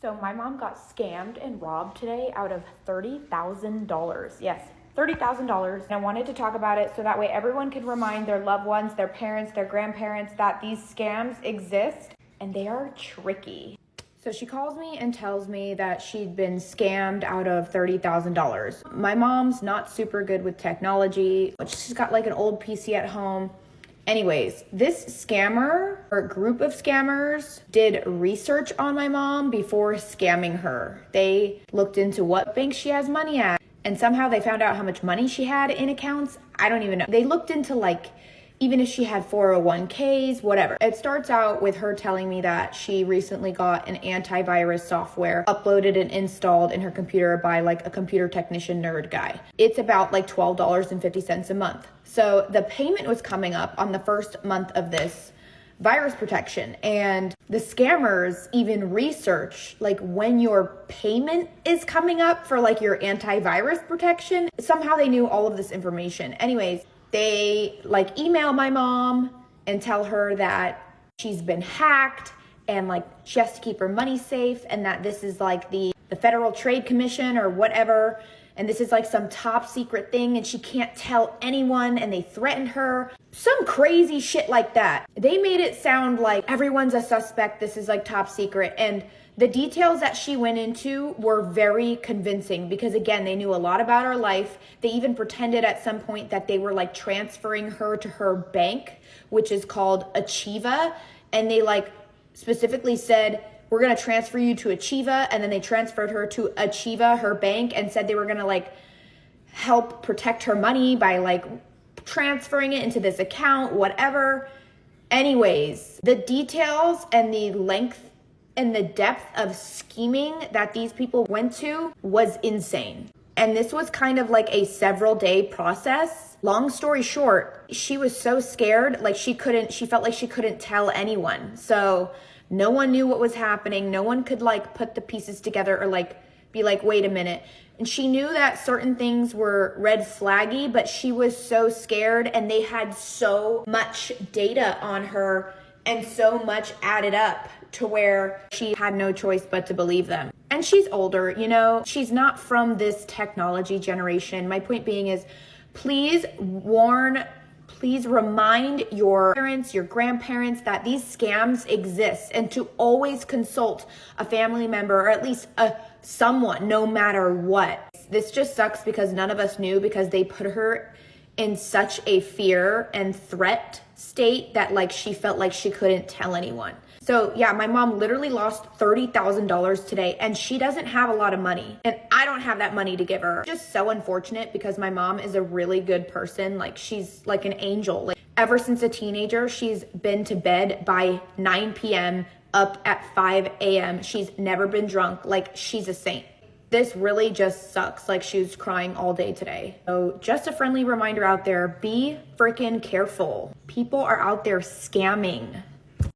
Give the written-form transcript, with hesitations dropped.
So my mom got scammed and robbed today out of $30,000. Yes, $30,000. And I wanted to talk about it so that way everyone can remind their loved ones, their parents, their grandparents that these scams exist and they are tricky. So she calls me and tells me that she'd been scammed out of $30,000. My mom's not super good with technology. She's got like an old PC at home. Anyways, this scammer or group of scammers did research on my mom before scamming her. They looked into what bank she has money at, and somehow they found out how much money she had in accounts. I don't even know. They looked into like even if she had 401ks, whatever. It starts out with her telling me that she recently got an antivirus software uploaded and installed in her computer by like a computer technician nerd guy. It's about like $12.50 a month. So the payment was coming up on the first month of this virus protection, and the scammers even research like when your payment is coming up for like your antivirus protection. Somehow they knew all of this information. Anyways, they like email my mom and tell her that she's been hacked and like she has to keep her money safe, and that this is like the Federal Trade Commission or whatever, and this is like some top secret thing and she can't tell anyone, and they threatened her. Some crazy shit like that. They made it sound like everyone's a suspect, this is like top secret, and the details that she went into were very convincing because, again, they knew a lot about her life. They even pretended at some point that they were like transferring her to her bank, which is called Achieva. And they like specifically said, we're going to transfer you to Achieva. And then they transferred her to Achieva, her bank, and said they were going to like help protect her money by like transferring it into this account, whatever. Anyways, the details and the length and the depth of scheming that these people went to was insane. And this was kind of like a several day process. Long story short, she was so scared, like she felt like she couldn't tell anyone. So no one knew what was happening. No one could like put the pieces together or like be like, wait a minute. And she knew that certain things were red flaggy, but she was so scared, and they had so much data on her and so much added up to where she had no choice but to believe them. And she's older, you know, she's not from this technology generation. My point being is, please remind your parents, your grandparents that these scams exist, and to always consult a family member or at least someone, no matter what. This just sucks because none of us knew, because they put her in such a fear and threat state that like she felt like she couldn't tell anyone. So yeah, my mom literally lost $30,000 today, and she doesn't have a lot of money, and I don't have that money to give her. It's just so unfortunate because my mom is a really good person. Like she's like an angel. Like ever since a teenager, she's been to bed by 9 p.m. up at 5 a.m. She's never been drunk. Like she's a saint. This really just sucks. Like she was crying all day today. So just a friendly reminder out there, be freaking careful. People are out there scamming.